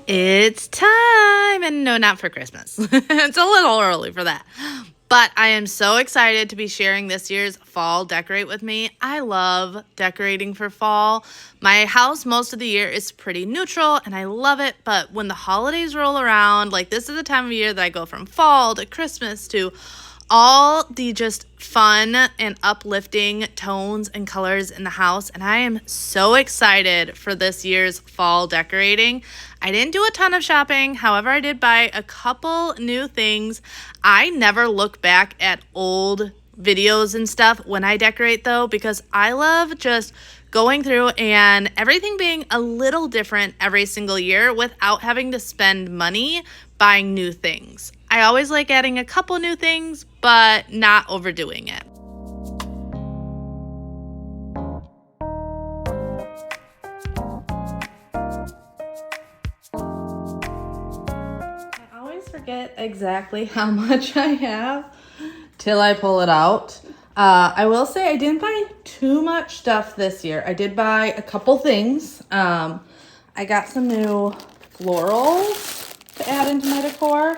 It's time! And no, not for Christmas. It's a little early for that. But I am so excited to be sharing this year's fall decorate with me. I love decorating for fall. My house most of the year is pretty neutral and I love it. But when the holidays roll around, like this is the time of year that I go from fall to Christmas to all the just fun and uplifting tones and colors in the house, and I am so excited for this year's fall decorating. I didn't do a ton of shopping, however, I did buy a couple new things. I never look back at old videos and stuff when I decorate though, because I love just going through and everything being a little different every single year without having to spend money buying new things. I always like adding a couple new things, but not overdoing it. I always forget exactly how much I have till I pull it out. I will say I didn't buy too much stuff this year. I did buy a couple things. I got some new florals to add into my decor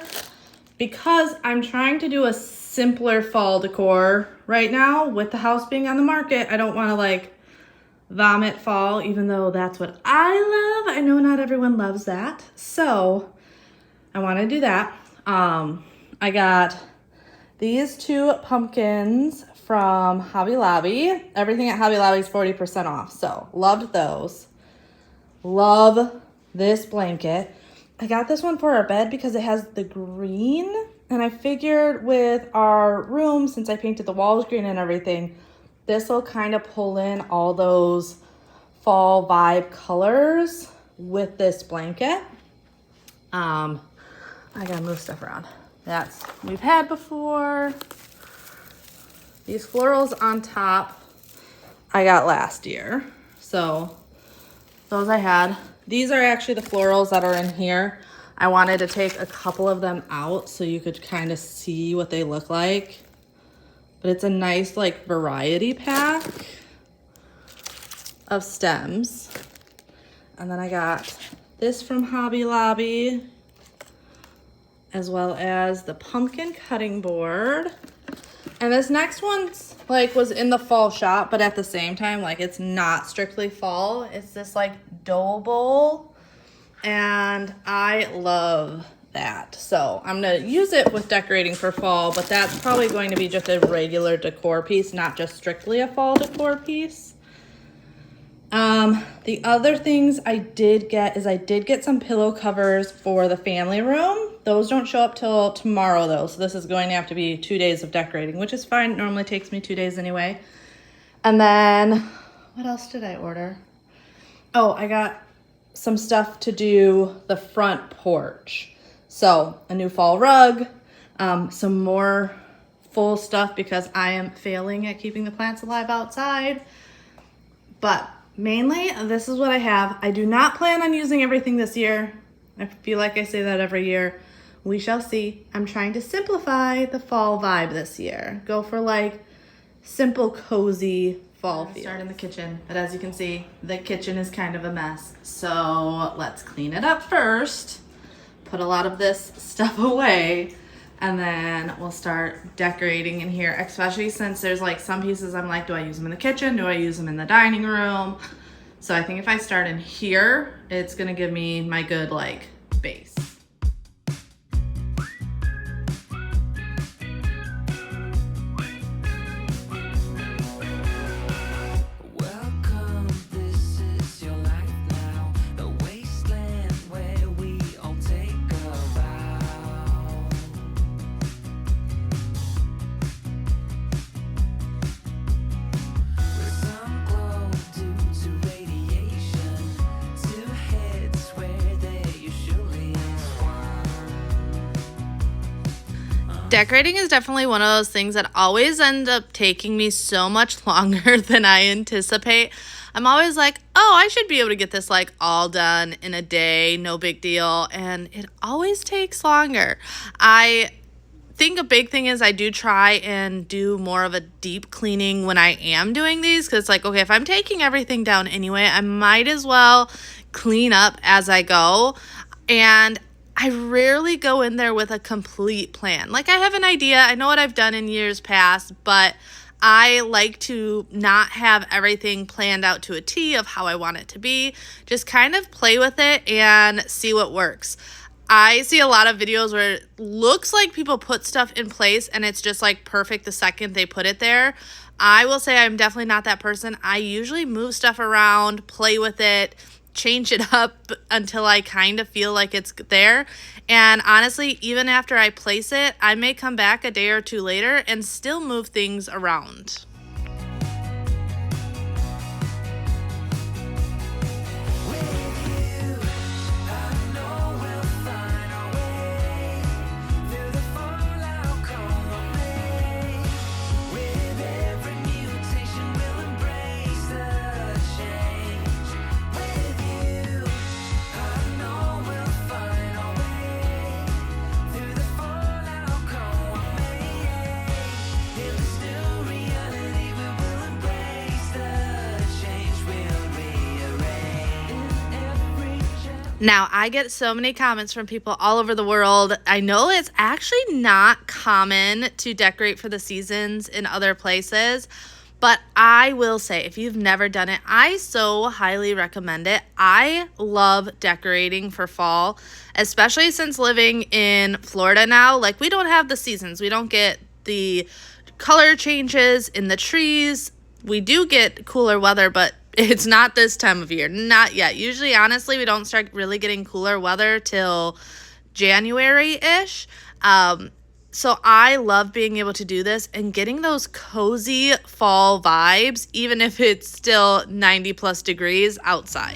because I'm trying to do a simpler fall decor right now with the house being on the market. I don't want to like vomit fall, even though that's what I love. I know not everyone loves that. So I want to do that. I got these two pumpkins from Hobby Lobby. Everything at Hobby Lobby is 40% off. So loved those. Love this blanket. I got this one for our bed because it has the green, and I figured with our room, since I painted the walls green and everything, this will kind of pull in all those fall vibe colors with this blanket. I gotta move stuff around. That's we've had before. These florals on top I got last year, so those I had. These are actually the florals that are in here. I wanted to take a couple of them out so you could kind of see what they look like. But it's a nice like variety pack of stems. And then I got this from Hobby Lobby, as well as the pumpkin cutting board. And this next one's like was in the fall shop, but at the same time, like it's not strictly fall. It's this like dough bowl, and I love that. So I'm gonna use it with decorating for fall, but that's probably going to be just a regular decor piece, not just strictly a fall decor piece. The other things I did get some pillow covers for the family room. Those don't show up till tomorrow though, so this is going to have to be 2 days of decorating, which is fine. It normally takes me 2 days anyway. And then, what else did I order? Oh, I got some stuff to do the front porch. So, a new fall rug, some more full stuff because I am failing at keeping the plants alive outside. But mainly, this is what I have. I do not plan on using everything this year. I feel like I say that every year. We shall see. I'm trying to simplify the fall vibe this year. Go for like simple, cozy fall feel. Start in the kitchen, but as you can see, the kitchen is kind of a mess. So let's clean it up first. Put a lot of this stuff away, and then we'll start decorating in here, especially since there's like some pieces I'm like, do I use them in the kitchen? Do I use them in the dining room? So I think if I start in here, it's gonna give me my good like base. Decorating is definitely one of those things that always ends up taking me so much longer than I anticipate. I'm always like, oh, I should be able to get this like all done in a day, no big deal. And it always takes longer. I think a big thing is I do try and do more of a deep cleaning when I am doing these, because it's like, okay, if I'm taking everything down anyway, I might as well clean up as I go. And I rarely go in there with a complete plan. Like, I have an idea, I know what I've done in years past, but I like to not have everything planned out to a T of how I want it to be. Just kind of play with it and see what works. I see a lot of videos where it looks like people put stuff in place and it's just like perfect the second they put it there. I will say I'm definitely not that person. I usually move stuff around, play with it, change it up until I kind of feel like it's there. And honestly, even after I place it, I may come back a day or two later and still move things around. Now, I get so many comments from people all over the world. I know it's actually not common to decorate for the seasons in other places, but I will say, if you've never done it, I so highly recommend it. I love decorating for fall, especially since living in Florida now. Like, we don't have the seasons. We don't get the color changes in the trees. We do get cooler weather, but it's not this time of year. Not yet. Usually, honestly, we don't start really getting cooler weather till January-ish. So I love being able to do this and getting those cozy fall vibes, even if it's still 90 plus degrees outside.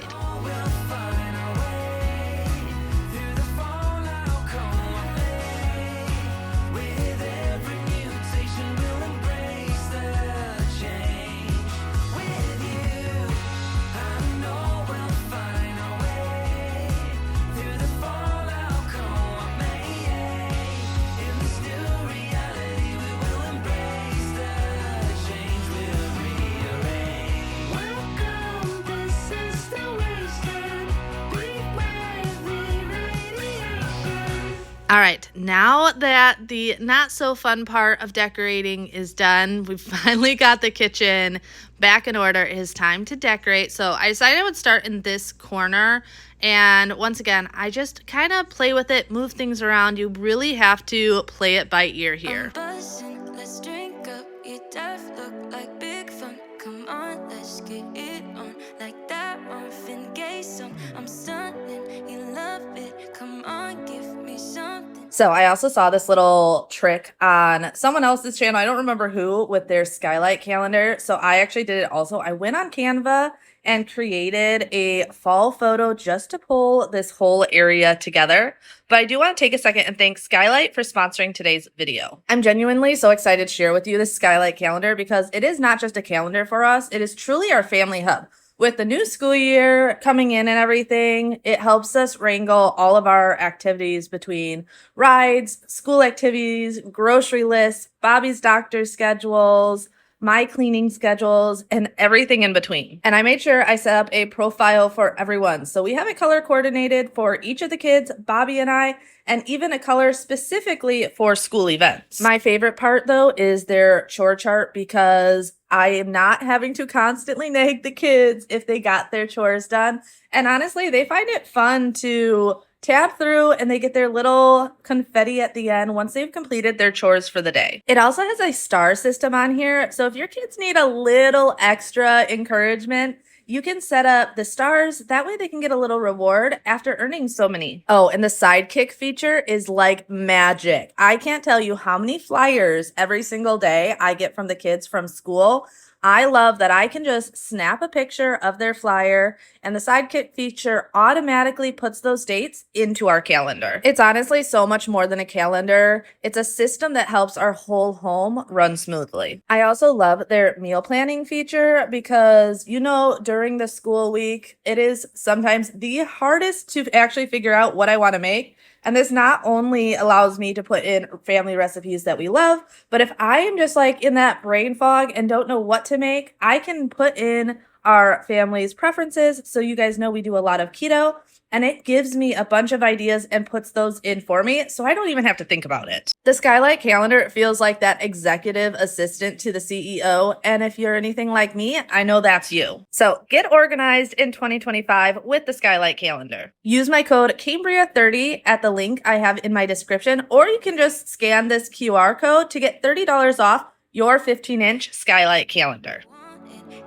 All right, now that the not so fun part of decorating is done, we've finally got the kitchen back in order. It is time to decorate. So I decided I would start in this corner. And once again, I just kind of play with it, move things around. You really have to play it by ear here. Let's drink up, your death look like big fun. Come on, let's get it on. Like that Marvin Gaye song. I'm stunning, you love it. Come on, give me something. So I also saw this little trick on someone else's channel. I don't remember who, with their skylight calendar. So I actually did it also. I went on Canva and created a fall photo just to pull this whole area together. But I do want to take a second and thank Skylight for sponsoring today's video. I'm genuinely so excited to share with you this Skylight calendar because it is not just a calendar for us. It is truly our family hub. With the new school year coming in and everything, it helps us wrangle all of our activities between rides, school activities, grocery lists, Bobby's doctor schedules, my cleaning schedules, and everything in between. And I made sure I set up a profile for everyone. So we have it color coordinated for each of the kids, Bobby and I, and even a color specifically for school events. My favorite part though is their chore chart because I am not having to constantly nag the kids if they got their chores done. And honestly, they find it fun to tab through and they get their little confetti at the end once they've completed their chores for the day. It also has a star system on here. So if your kids need a little extra encouragement, you can set up the stars. That way they can get a little reward after earning so many. Oh, and the sidekick feature is like magic. I can't tell you how many flyers every single day I get from the kids from school. I love that I can just snap a picture of their flyer and the sidekick feature automatically puts those dates into our calendar. It's honestly so much more than a calendar. It's a system that helps our whole home run smoothly. I also love their meal planning feature because, you know, during the school week, it is sometimes the hardest to actually figure out what I want to make. And this not only allows me to put in family recipes that we love, but if I am just like in that brain fog and don't know what to make, I can put in our family's preferences. So you guys know we do a lot of keto, and it gives me a bunch of ideas and puts those in for me, so I don't even have to think about it. The Skylight calendar feels like that executive assistant to the CEO, and if you're anything like me, I know that's you. So get organized in 2025 with the Skylight calendar. Use my code Cambria30 at the link I have in my description, or you can just scan this QR code to get $30 off your 15-inch Skylight calendar.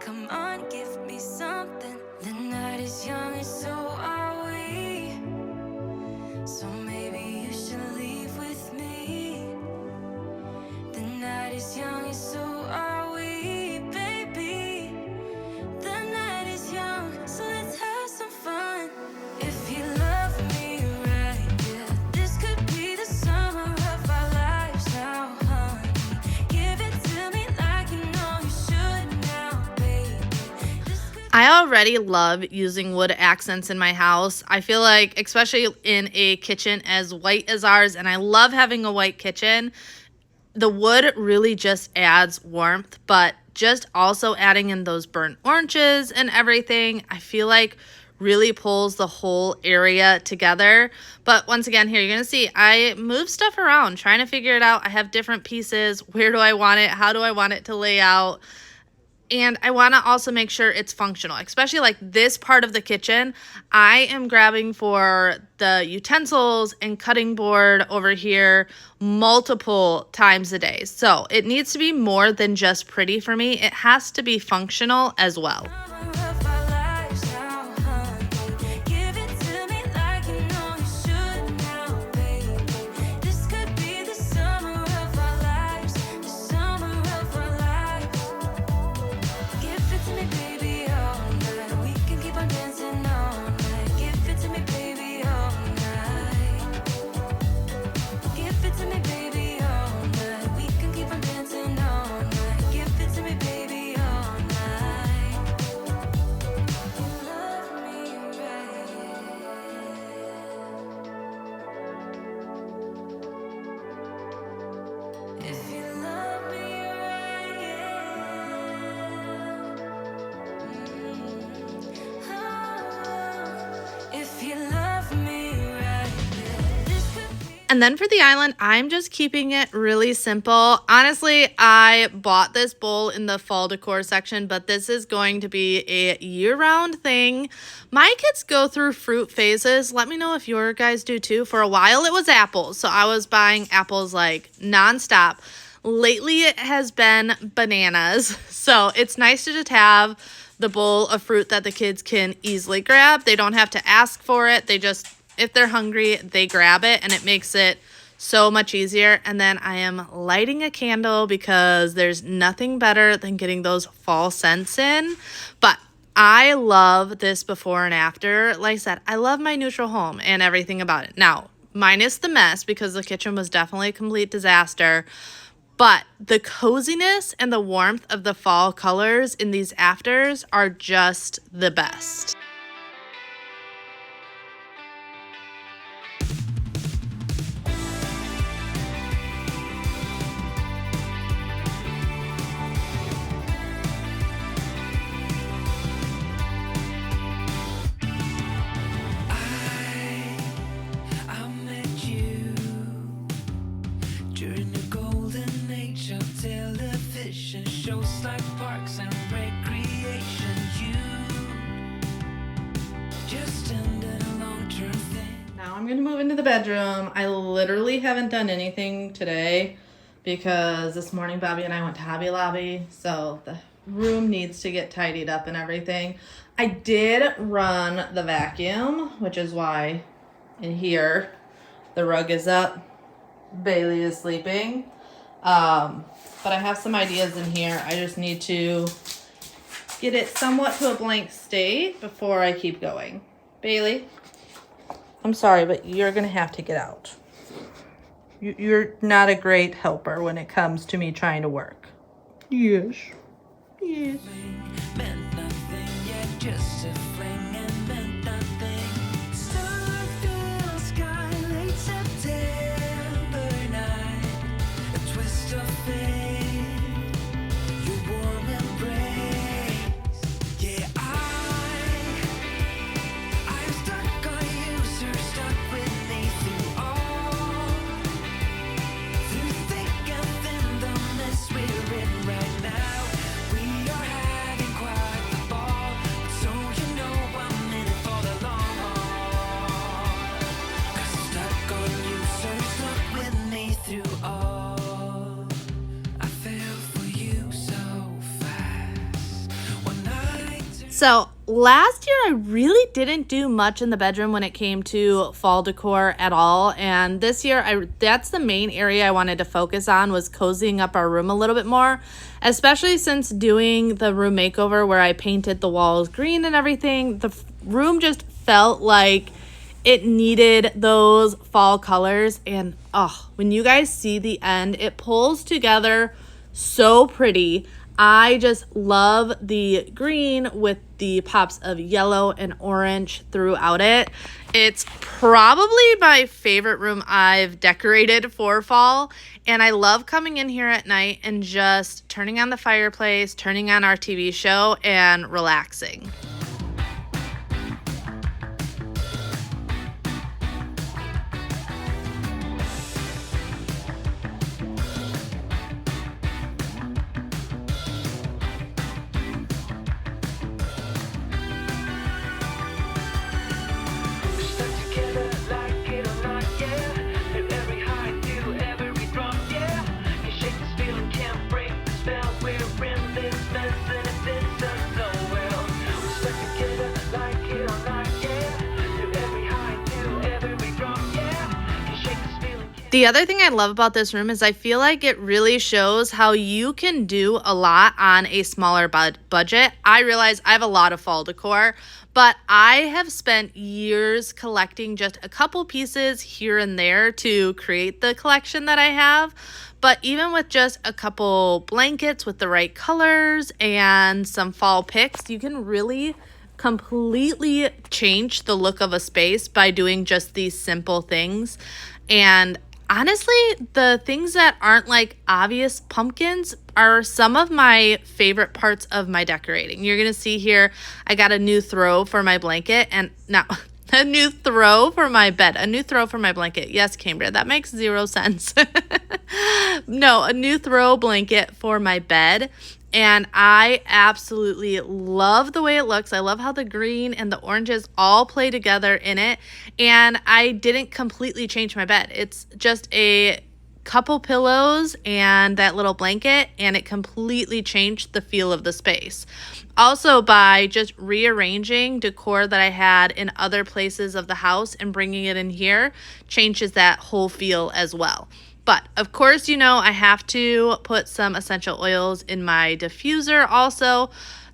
Come on, give me something. The night is young and so are we. So maybe you should leave with me. The night is young and so are we, baby. The night is young, so let's have some fun. If you love me right, yeah, this could be the summer of our lives now, honey. Give it to me like you know you should now, baby. I already love using wood accents in my house. I feel like, especially in a kitchen as white as ours, and I love having a white kitchen, the wood really just adds warmth, but just also adding in those burnt oranges and everything, I feel like really pulls the whole area together. But once again, here you're going to see I move stuff around, trying to figure it out. I have different pieces. Where do I want it? How do I want it to lay out? And I want to also make sure it's functional, especially like this part of the kitchen. I am grabbing for the utensils and cutting board over here multiple times a day. So it needs to be more than just pretty for me. It has to be functional as well. And then for the island, I'm just keeping it really simple. Honestly, I bought this bowl in the fall decor section, but this is going to be a year-round thing. My kids go through fruit phases. Let me know if your guys do too. For a while, it was apples. So I was buying apples like nonstop. Lately, it has been bananas. So it's nice to just have the bowl of fruit that the kids can easily grab. They don't have to ask for it. They just, if they're hungry, they grab it, and it makes it so much easier. And then I am lighting a candle because there's nothing better than getting those fall scents in. But I love this before and after. Like I said, I love my neutral home and everything about it. Now, minus the mess, because the kitchen was definitely a complete disaster. But the coziness and the warmth of the fall colors in these afters are just the best. I'm going to move into the bedroom. I literally haven't done anything today because this morning Bobby and I went to Hobby Lobby, so the room needs to get tidied up and everything. I did run the vacuum, which is why in here the rug is up. Bailey is sleeping. But I have some ideas in here. I just need to get it somewhat to a blank state before I keep going. Bailey, I'm sorry, but you're going to have to get out. You're not a great helper when it comes to me trying to work. Yes. Yes. Meant nothing, yet just a fling and meant nothing. Starfield sky, late September night. A twist of fate. Your warm embrace. Yeah, So last year I really didn't do much in the bedroom when it came to fall decor at all. And this year that's the main area I wanted to focus on, was cozying up our room a little bit more, especially since doing the room makeover where I painted the walls green and everything. The room just felt like it needed those fall colors. And when you guys see the end, it pulls together so pretty. I just love the green with the pops of yellow and orange throughout it. It's probably my favorite room I've decorated for fall, and I love coming in here at night and just turning on the fireplace, turning on our TV show, and relaxing. The other thing I love about this room is I feel like it really shows how you can do a lot on a smaller budget. I realize I have a lot of fall decor, but I have spent years collecting just a couple pieces here and there to create the collection that I have. But even with just a couple blankets with the right colors and some fall picks, you can really completely change the look of a space by doing just these simple things. And honestly, the things that aren't like obvious pumpkins are some of my favorite parts of my decorating. You're going to see here, I got a new throw for my blanket, and now a new throw for my bed, a new throw for my blanket. Yes, Cambria, that makes 0 sense. No, a new throw blanket for my bed. And I absolutely love the way it looks. I love how the green and the oranges all play together in it. And I didn't completely change my bed. It's just a couple pillows and that little blanket, and it completely changed the feel of the space. Also, by just rearranging decor that I had in other places of the house and bringing it in here, changes that whole feel as well. But of course, I have to put some essential oils in my diffuser also.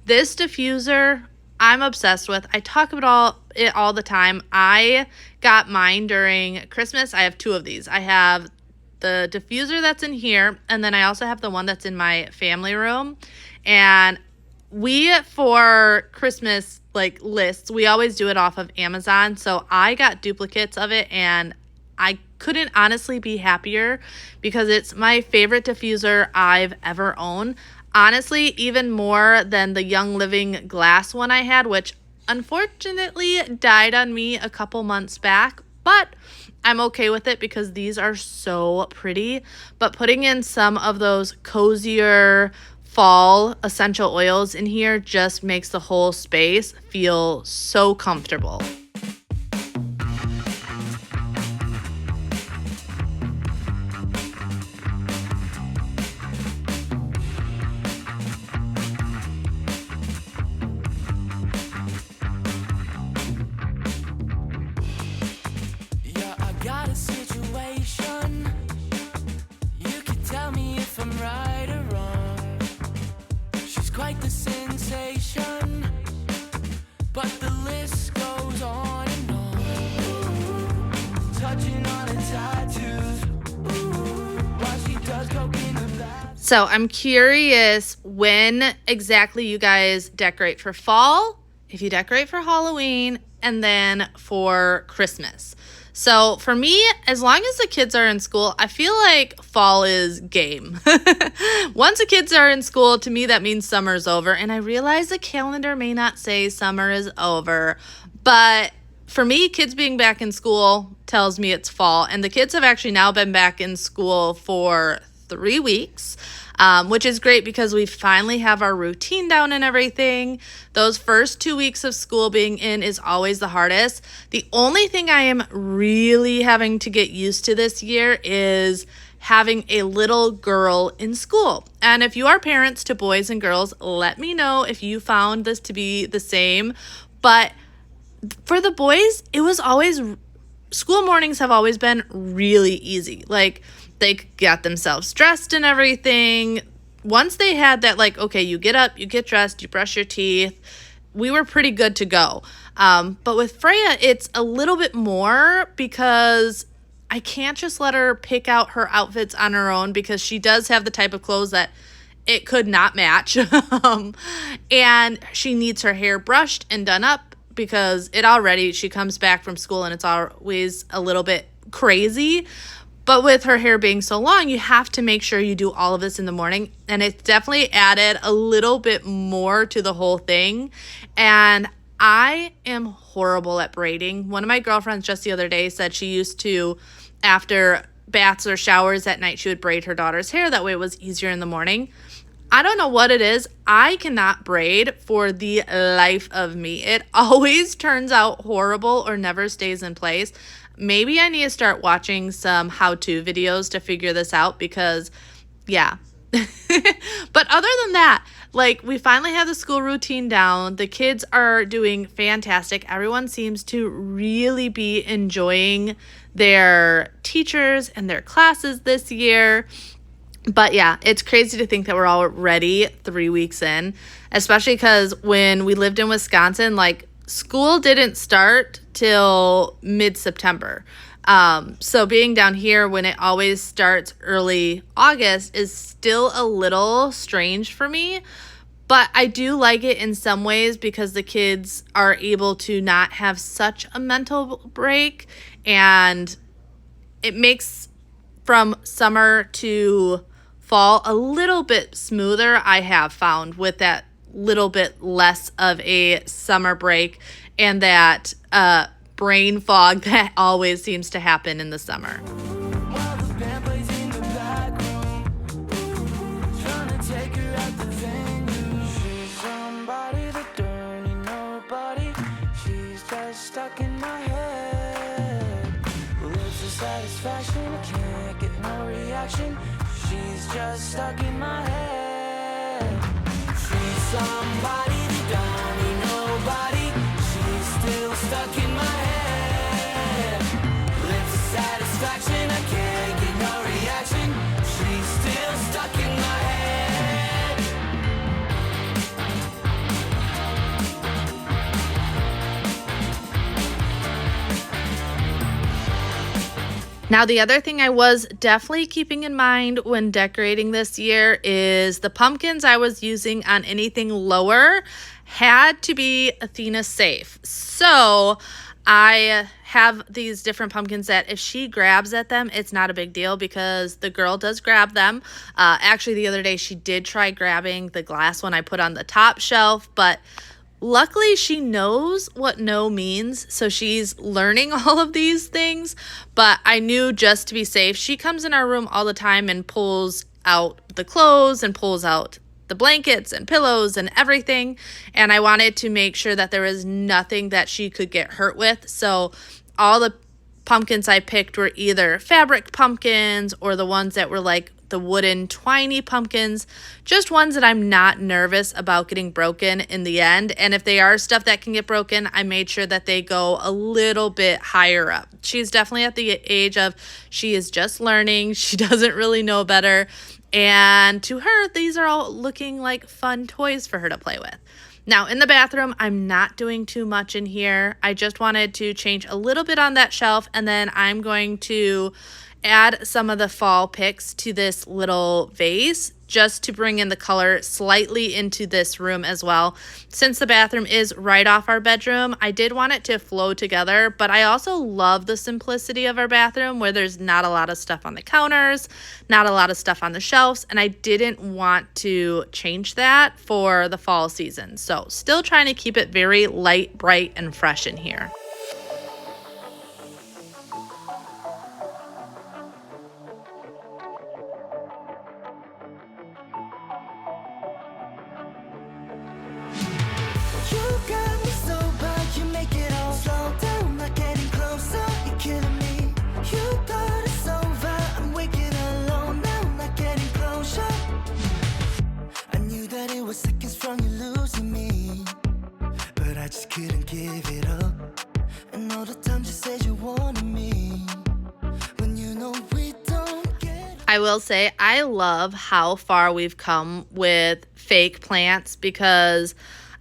This diffuser, I'm obsessed with. I talk about it all the time. I got mine during Christmas. I have 2 of these. I have the diffuser that's in here, and then I also have the one that's in my family room. And for Christmas lists, we always do it off of Amazon. So I got duplicates of it, and I couldn't honestly be happier because it's my favorite diffuser I've ever owned. Honestly, even more than the Young Living glass one I had, which unfortunately died on me a couple months back, but I'm okay with it because these are so pretty. But putting in some of those cozier fall essential oils in here just makes the whole space feel so comfortable. So I'm curious when exactly you guys decorate for fall, if you decorate for Halloween, and then for Christmas. So for me, as long as the kids are in school, I feel like fall is game. Once the kids are in school, to me, that means summer's over. And I realize the calendar may not say summer is over, but for me, kids being back in school tells me it's fall. And the kids have actually now been back in school for 3 weeks, which is great because we finally have our routine down and everything. Those first 2 weeks of school being in is always the hardest. The only thing I am really having to get used to this year is having a little girl in school. And if you are parents to boys and girls, let me know if you found this to be the same. But for the boys, it was always, school mornings have always been really easy. Like, they got themselves dressed and everything. Once they had that, like, okay, you get up, you get dressed, you brush your teeth, we were pretty good to go. But with Freya, it's a little bit more because I can't just let her pick out her outfits on her own because she does have the type of clothes that it could not match. And she needs her hair brushed and done up because she comes back from school and it's always a little bit crazy. But with her hair being so long, you have to make sure you do all of this in the morning. And it's definitely added a little bit more to the whole thing. And I am horrible at braiding. One of my girlfriends just the other day said she used to, after baths or showers at night, she would braid her daughter's hair. That way it was easier in the morning. I don't know what it is. I cannot braid for the life of me. It always turns out horrible or never stays in place. Maybe I need to start watching some how-to videos to figure this out because, yeah. But other than that, like, we finally have the school routine down. The kids are doing fantastic. Everyone seems to really be enjoying their teachers and their classes this year. But yeah, it's crazy to think that we're already 3 weeks in, especially because when we lived in Wisconsin, like, school didn't start till mid-September. So being down here when it always starts early August is still a little strange for me. But I do like it in some ways because the kids are able to not have such a mental break, and it makes from summer to fall a little bit smoother, I have found, with that little bit less of a summer break and that brain fog that always seems to happen in the summer. Stuck in my head. Lips of satisfaction, I can't get no reaction. She's just stuck in my head. She's somebody that don't need nobody. She's still stuck in my head. Lips of satisfaction, I can't get no reaction. She's still stuck in my head. Now, the other thing I was definitely keeping in mind when decorating this year is the pumpkins I was using on anything lower had to be Athena safe. So I have these different pumpkins that if she grabs at them, it's not a big deal because the girl does grab them. Actually, the other day she did try grabbing the glass one I put on the top shelf, but luckily, she knows what no means, so she's learning all of these things. But I knew just to be safe, she comes in our room all the time and pulls out the clothes and pulls out the blankets and pillows and everything. And I wanted to make sure that there was nothing that she could get hurt with. So all the pumpkins I picked were either fabric pumpkins or the ones that were like the wooden twiny pumpkins, just ones that I'm not nervous about getting broken in the end. And if they are stuff that can get broken, I made sure that they go a little bit higher up. She's definitely at the age of she is just learning. She doesn't really know better. And to her, these are all looking like fun toys for her to play with. Now, in the bathroom, I'm not doing too much in here. I just wanted to change a little bit on that shelf, and then I'm going to add some of the fall picks to this little vase just to bring in the color slightly into this room as well. Since the bathroom is right off our bedroom, I did want it to flow together, but I also love the simplicity of our bathroom where there's not a lot of stuff on the counters, not a lot of stuff on the shelves, and I didn't want to change that for the fall season. So still trying to keep it very light, bright, and fresh in here. Getting closer, you're killing me. You thought it's over, I'm waking alone. I will say I love how far we've come with fake plants because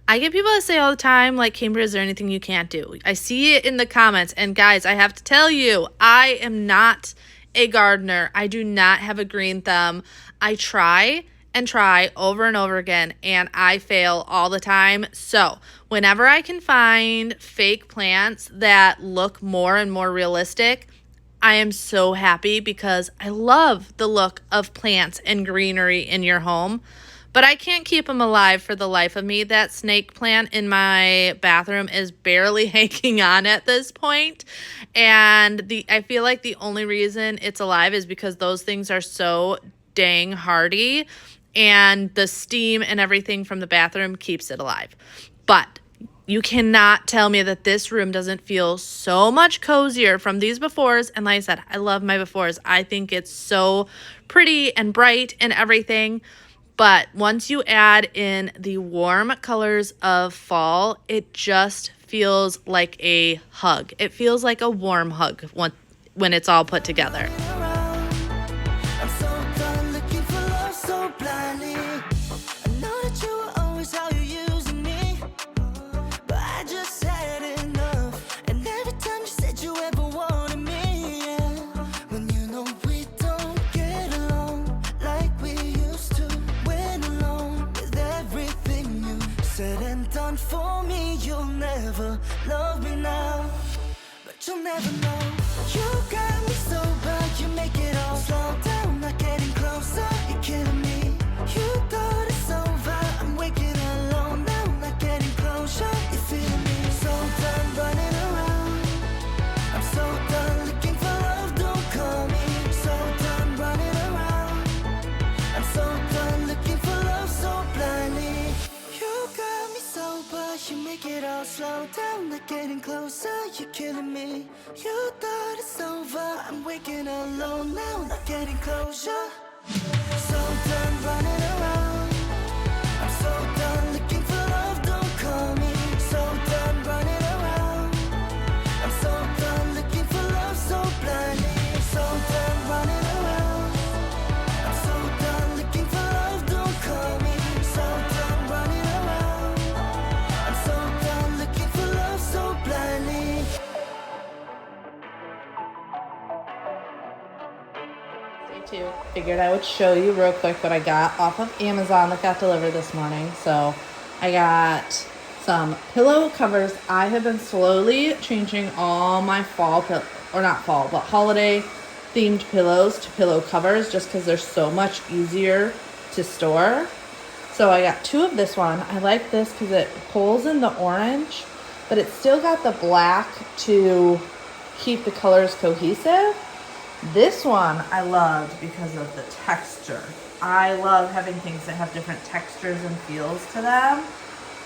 I get people that say all the time, like, Kimber, is there anything you can't do? I see it in the comments. And guys, I have to tell you, I am not a gardener. I do not have a green thumb. I try and try over and over again, and I fail all the time. So whenever I can find fake plants that look more and more realistic, I am so happy because I love the look of plants and greenery in your home. But I can't keep them alive for the life of me. That snake plant in my bathroom is barely hanging on at this point. And I feel like the only reason it's alive is because those things are so dang hardy. And the steam and everything from the bathroom keeps it alive. But you cannot tell me that this room doesn't feel so much cozier from these befores. And like I said, I love my befores. I think it's so pretty and bright and everything. But once you add in the warm colors of fall, it just feels like a hug. It feels like a warm hug when it's all put together. For me, you'll never love me now, but you'll never know. You got me sober, you make it all slow down, not getting closer, you're killing me. You thought it's over, I'm waking alone now, not getting closer, you're feeling me. So done running around, I'm so done looking for love, don't call me. So done running around, I'm so done looking for love so blindly. You make it all slow down, not getting closer, you're killing me. You thought it's over, I'm waking alone now, not getting closure. So done running around, I'm so done looking for love, don't call me. So done running around, I'm so done looking for love so blindly. So done running around, I'm so done looking for love, don't call me. So done running around, so done looking for love so blindly. Day 2. Figured I would show you real quick what I got off of Amazon that got delivered this morning. So I got some pillow covers. I have been slowly changing all my holiday themed pillows to pillow covers just because they're so much easier to store. So I got 2 of this one. I like this because it pulls in the orange, but it's still got the black to keep the colors cohesive. This one I loved because of the texture. I love having things that have different textures and feels to them.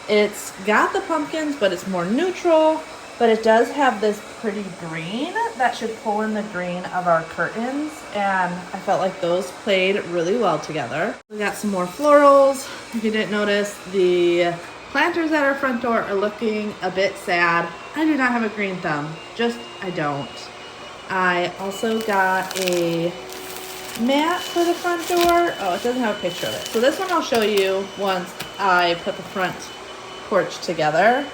It's got the pumpkins, but it's more neutral, but it does have this pretty green that should pull in the green of our curtains, and I felt like those played really well together. We got some more florals. If you didn't notice, the planters at our front door are looking a bit sad. I do not have a green thumb, I don't. I also got a mat for the front door. Oh, it doesn't have a picture of it. So this one I'll show you once I put the front porch together.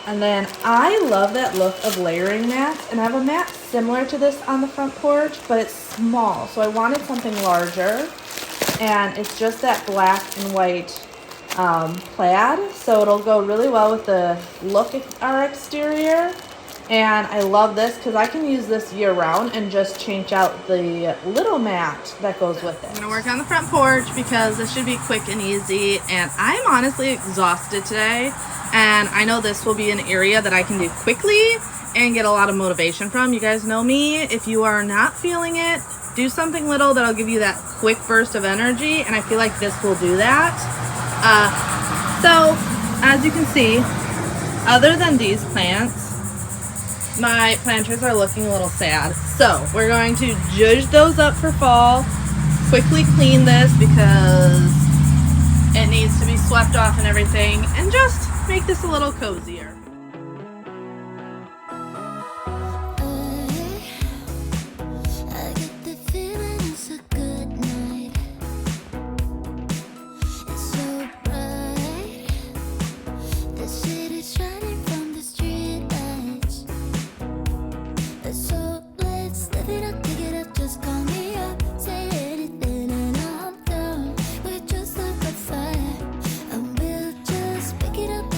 And then I love that look of layering mats, and I have a mat similar to this on the front porch, but it's small, so I wanted something larger, and it's just that black and white plaid, so it'll go really well with the look of our exterior. And I love this because I can use this year round and just change out the little mat that goes with it. I'm gonna work on the front porch because this should be quick and easy, and I'm honestly exhausted today. And I know this will be an area that I can do quickly and get a lot of motivation from. You guys know me. If you are not feeling it, do something little that'll give you that quick burst of energy, and I feel like this will do that. So, as you can see, other than these plants, my planters are looking a little sad. So, we're going to zhuzh those up for fall, quickly clean this because it needs to be swept off and everything, and just make this a little cozier. I get the feeling it's a good The city's shining from the street lights. So let's live it up, take it up, just call me up. Say anything and I'm down. We just like a fire, and we'll just pick it up,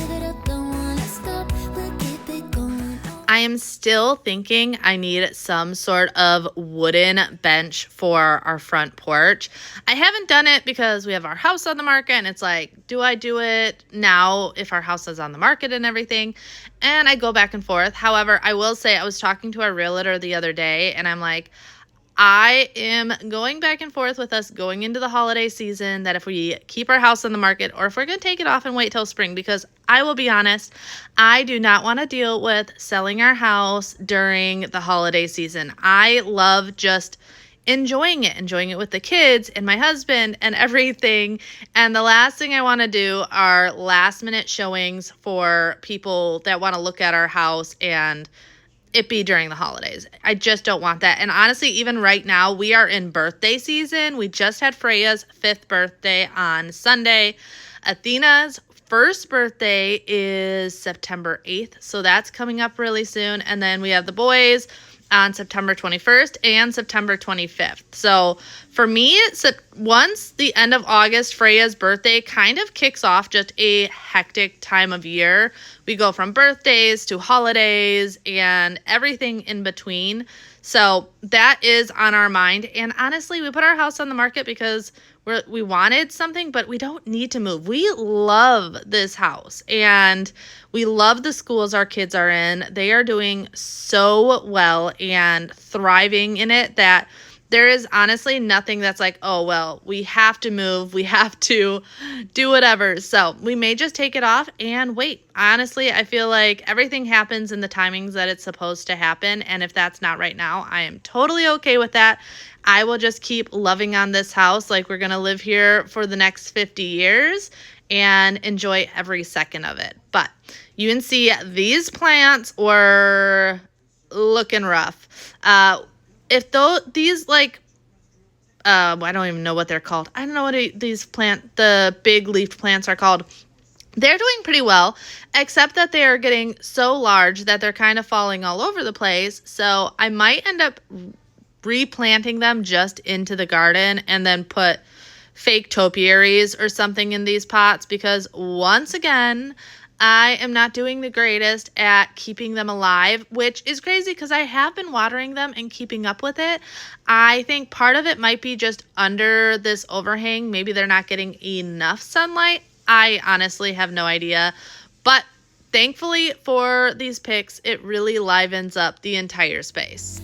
don't wanna stop. We'll keep it going. I am still thinking I need some sort of wooden bench for our front porch. I haven't done it because we have our house on the market, and it's like, do I do it now if our house is on the market and everything? And I go back and forth. However, I will say I was talking to our realtor the other day, and I'm like, I am going back and forth with us going into the holiday season that if we keep our house on the market or if we're going to take it off and wait till spring, because I will be honest, I do not want to deal with selling our house during the holiday season. I love just enjoying it with the kids and my husband and everything. And the last thing I want to do are last minute showings for people that want to look at our house and it be during the holidays. I just don't want that. And honestly, even right now, we are in birthday season. We just had Freya's 5th birthday on Sunday. Athena's first birthday is September 8th. So that's coming up really soon. And then we have the boys on September 21st and September 25th. So for me, once the end of August, Freya's birthday kind of kicks off just a hectic time of year. We go from birthdays to holidays and everything in between. So that is on our mind. And honestly, we put our house on the market because we wanted something, but we don't need to move. We love this house and we love the schools our kids are in. They are doing so well and thriving in it that there is honestly nothing that's like, oh, well, we have to move. We have to do whatever. So we may just take it off and wait. Honestly, I feel like everything happens in the timings that it's supposed to happen. And if that's not right now, I am totally okay with that. I will just keep loving on this house like we're going to live here for the next 50 years and enjoy every second of it. But you can see these plants were looking rough. These like, I don't even know what they're called. I don't know what the big leaf plants are called. They're doing pretty well, except that they are getting so large that they're kind of falling all over the place. So I might end up replanting them just into the garden and then put fake topiaries or something in these pots because once again, I am not doing the greatest at keeping them alive, which is crazy because I have been watering them and keeping up with it. I think part of it might be just under this overhang. Maybe they're not getting enough sunlight. I honestly have no idea. But thankfully for these pics, it really livens up the entire space.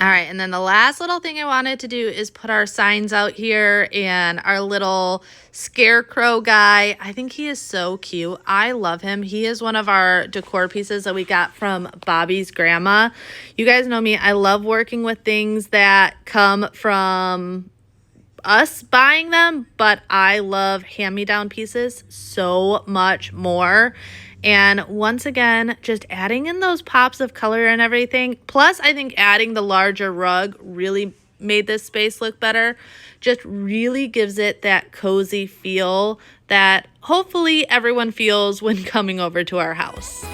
All right, and then the last little thing I wanted to do is put our signs out here and our little scarecrow guy. I think he is so cute. I love him. He is one of our decor pieces that we got from Bobby's grandma. You guys know me. I love working with things that come from us buying them, but I love hand-me-down pieces so much more. And once again, just adding in those pops of color and everything. Plus, I think adding the larger rug really made this space look better. Just really gives it that cozy feel that hopefully everyone feels when coming over to our house.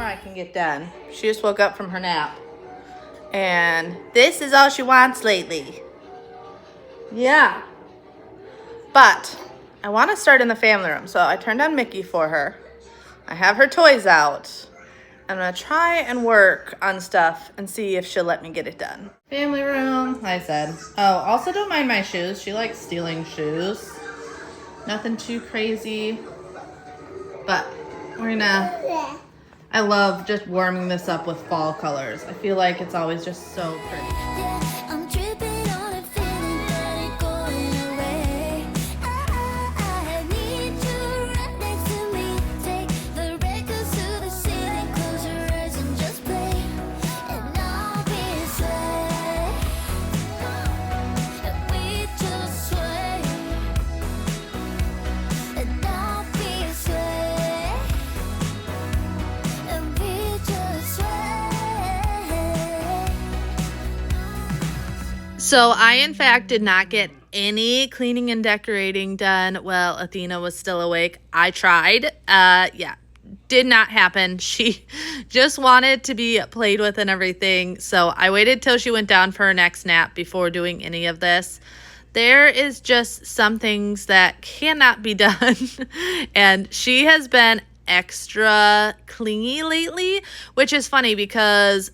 I can get done. She just woke up from her nap and this is all she wants lately. Yeah, but I want to start in the family room, so I turned on Mickey for her. I have her toys out I'm gonna try and work on stuff and see if she'll let me get it done. Family room, like I said. Oh, also don't mind my shoes. She likes stealing shoes. Nothing too crazy, but we're gonna, I love just warming this up with fall colors. I feel like it's always just so pretty. I'm dripping on a feeling that ain't going away. I need you right next to me. Take the records to the ceiling, close your eyes and just play. And I'll be sway. And we just sway. And I'll be sway. And we just sway. So I, in fact, did not get any cleaning and decorating done while Athena was still awake. I tried. Yeah, did not happen. She just wanted to be played with and everything. So I waited till she went down for her next nap before doing any of this. There is just some things that cannot be done. And she has been extra clingy lately, which is funny because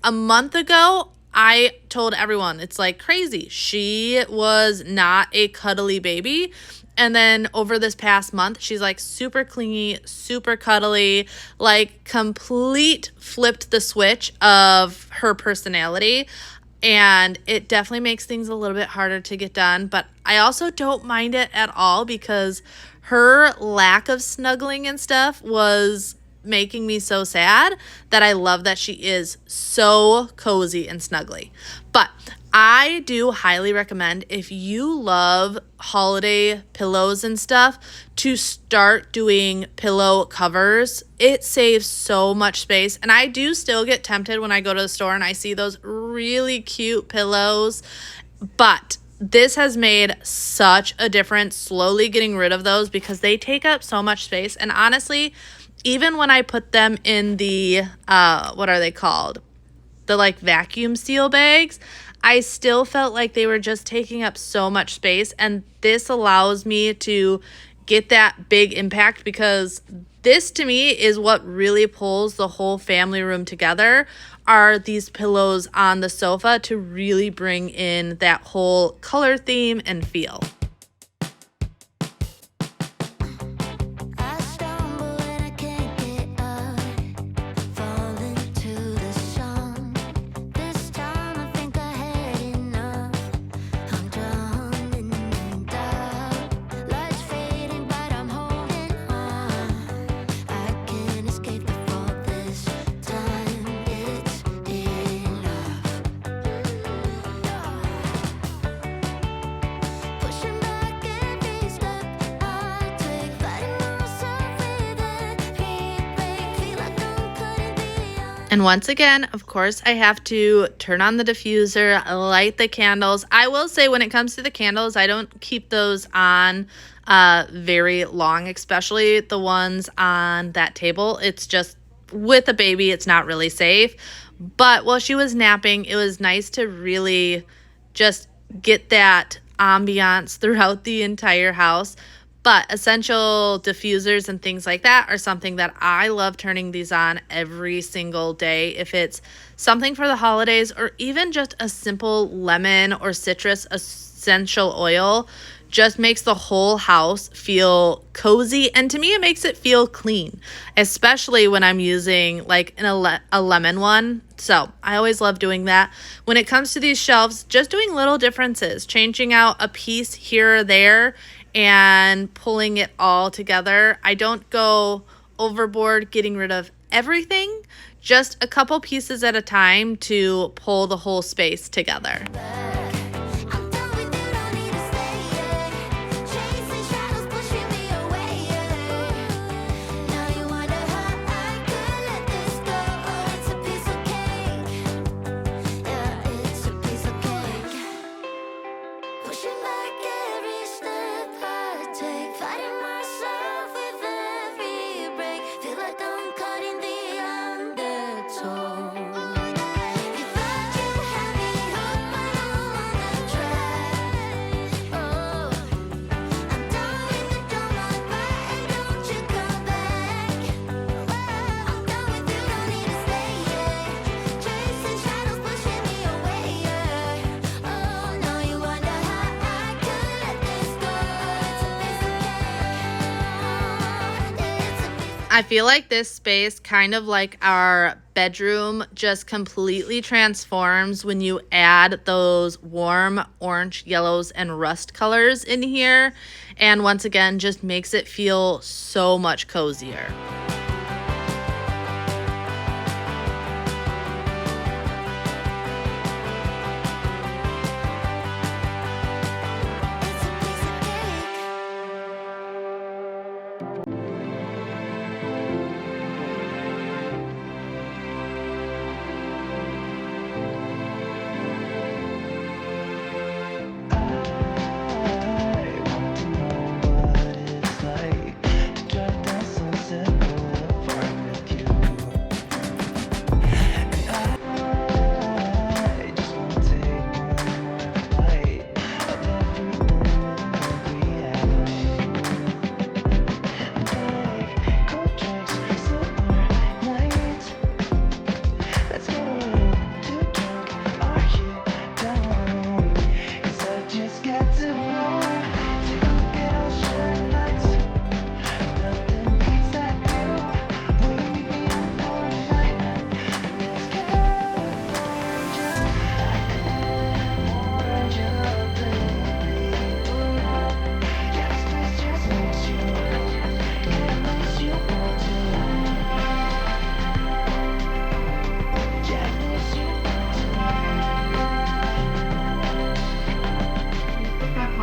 a month ago, I told everyone it's like crazy. She was not a cuddly baby. And then over this past month, she's like super clingy, super cuddly, like complete flipped the switch of her personality. And it definitely makes things a little bit harder to get done. But I also don't mind it at all because her lack of snuggling and stuff was making me so sad that I love that she is so cozy and snuggly. But I do highly recommend, if you love holiday pillows and stuff, to start doing pillow covers. It saves so much space. And I do still get tempted when I go to the store and I see those really cute pillows. But this has made such a difference, slowly getting rid of those, because they take up so much space. And honestly, even when I put them in the, what are they called? The like vacuum seal bags, I still felt like they were just taking up so much space. And this allows me to get that big impact, because this to me is what really pulls the whole family room together, are these pillows on the sofa to really bring in that whole color theme and feel. I stumble and I can't get up, fall into the song. This time I think I had enough. I'm drowning in doubt. Lights fading, but I'm holding on. I can't escape the fault this time. It's enough. Pushing back every step I take, fighting myself with every break. Feel like I'm cutting the And once again, of course, I have to turn on the diffuser, light the candles. I will say, when it comes to the candles, I don't keep those on very long, especially the ones on that table. It's just, with a baby, it's not really safe. But while she was napping, it was nice to really just get that ambiance throughout the entire house. But essential diffusers and things like that are something that I love turning these on every single day. If it's something for the holidays, or even just a simple lemon or citrus essential oil, just makes the whole house feel cozy. And to me, it makes it feel clean, especially when I'm using like a lemon one. So I always love doing that. When it comes to these shelves, just doing little differences, changing out a piece here or there and pulling it all together. I don't go overboard getting rid of everything, just a couple pieces at a time to pull the whole space together. I'm done with you, don't need to stay. Chasing shadows, pushing me away. Now you wonder how I could let this go. Oh, it's a piece of cake. Yeah, it's a piece of cake. Pushing back every step I take, fighting myself with every break. Feel like I'm cutting the undertow. You thought you had me hooked, but I feel like this space, kind of like our bedroom, just completely transforms when you add those warm orange, yellows, and rust colors in here. And once again, just makes it feel so much cozier.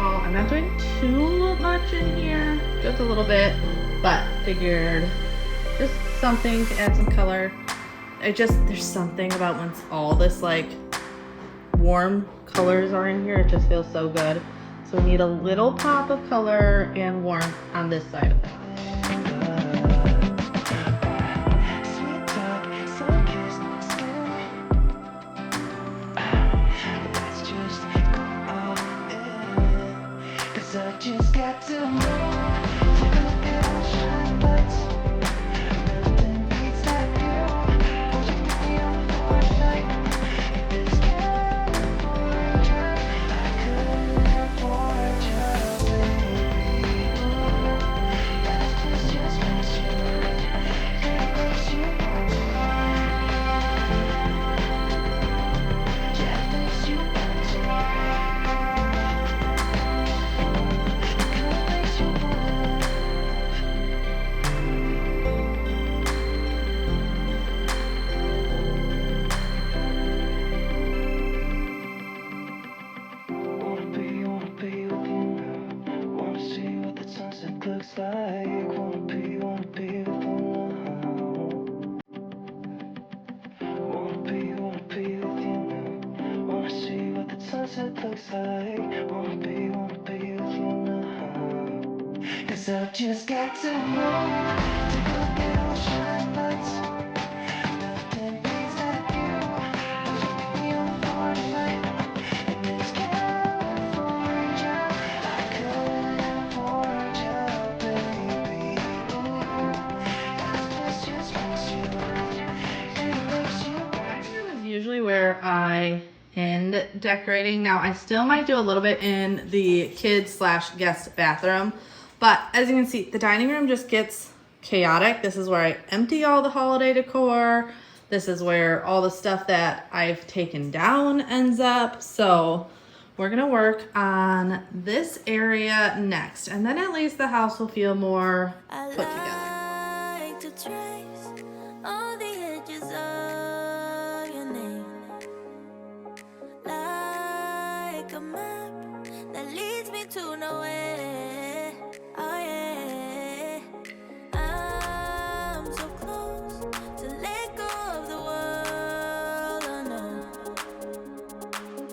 I'm not doing too much in here, just a little bit, but figured just something to add some color. There's something about once all this like warm colors are in here, it just feels so good. So we need a little pop of color and warmth on this side of the house. I've just got to know, take a little shine lights, nothing beats that view. Push me on for tonight, in this California, I couldn't afford you, baby. This just makes you, it makes you. This is usually where I end decorating. Now I still might do a little bit in the kids/guest bathroom. But as you can see, the dining room just gets chaotic. This is where I empty all the holiday decor. This is where all the stuff that I've taken down ends up. So we're gonna work on this area next. And then at least the house will feel more put together. I like to trace all the edges of your name, like a map that leads me to nowhere. Oh yeah, I'm so close to let go of the world. I know,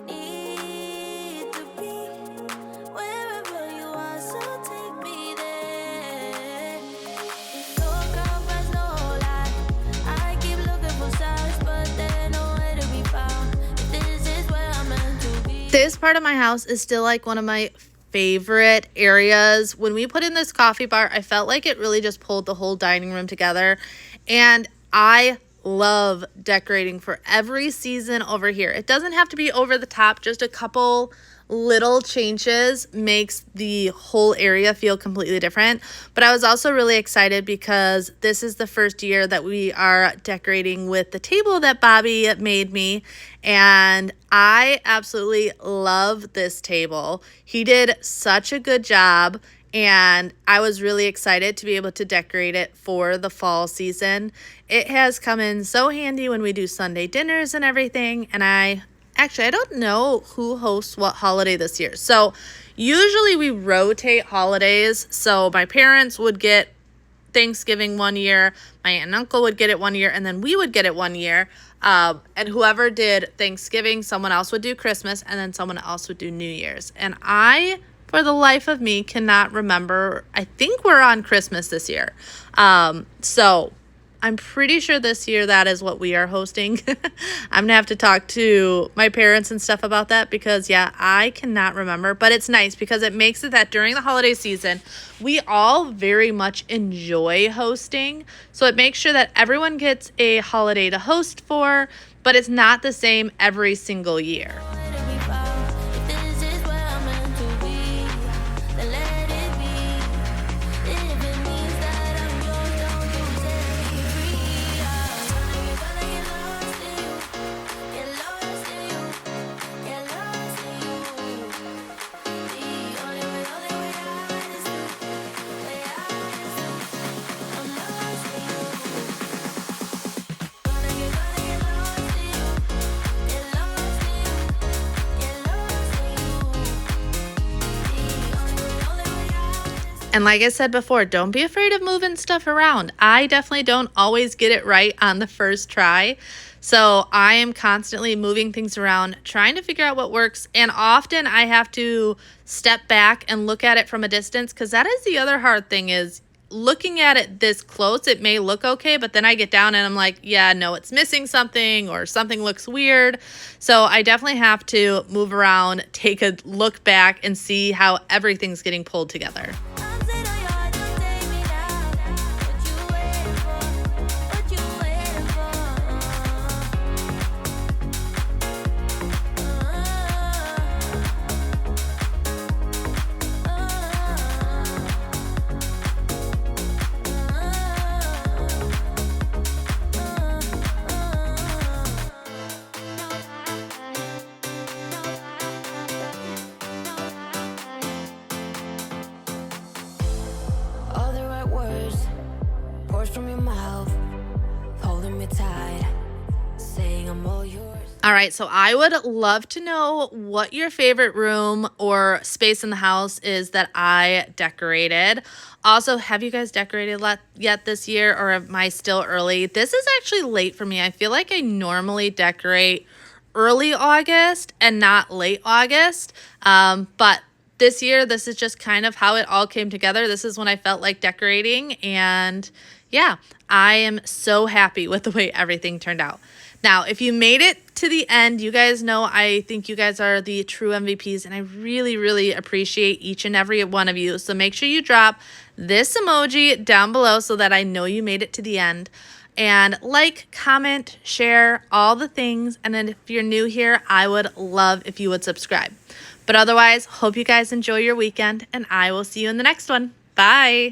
need to be wherever you are, so take me there. No compromise, no lie. I keep looking for signs, but they're nowhere to be found. If this is where I'm meant to be. This part of my house is still like one of my favorite areas. When we put in this coffee bar, I felt like it really just pulled the whole dining room together. And I love decorating for every season over here. It doesn't have to be over the top, just a couple little changes makes the whole area feel completely different. But I was also really excited because this is the first year that we are decorating with the table that Bobby made me, and I absolutely love this table. He did such a good job, and I was really excited to be able to decorate it for the fall season. It has come in so handy when we do Sunday dinners and everything, and I don't know who hosts what holiday this year. So usually we rotate holidays. So my parents would get Thanksgiving one year, my aunt and uncle would get it one year, and then we would get it one year. And whoever did Thanksgiving, someone else would do Christmas, and then someone else would do New Year's. And I, for the life of me, cannot remember. I think we're on Christmas this year. So I'm pretty sure this year that is what we are hosting. I'm going to have to talk to my parents and stuff about that because, yeah, I cannot remember. But it's nice because it makes it that during the holiday season, we all very much enjoy hosting. So it makes sure that everyone gets a holiday to host for, but it's not the same every single year. And like I said before, don't be afraid of moving stuff around. I definitely don't always get it right on the first try. So I am constantly moving things around, trying to figure out what works. And often I have to step back and look at it from a distance, because that is the other hard thing, is looking at it this close, it may look okay, but then I get down and I'm like, yeah, no, it's missing something, or something looks weird. So I definitely have to move around, take a look back, and see how everything's getting pulled together. From your mouth, holding me tight, saying I'm all yours. All right, so I would love to know what your favorite room or space in the house is that I decorated. Also, have you guys decorated yet this year, or am I still early? This is actually late for me. I feel like I normally decorate early August and not late August, but this year, this is just kind of how it all came together. This is when I felt like decorating, and yeah, I am so happy with the way everything turned out. Now, if you made it to the end, you guys know I think you guys are the true MVPs, and I really, really appreciate each and every one of you. So make sure you drop this emoji down below so that I know you made it to the end. And like, comment, share, all the things. And then if you're new here, I would love if you would subscribe. But otherwise, hope you guys enjoy your weekend, and I will see you in the next one. Bye.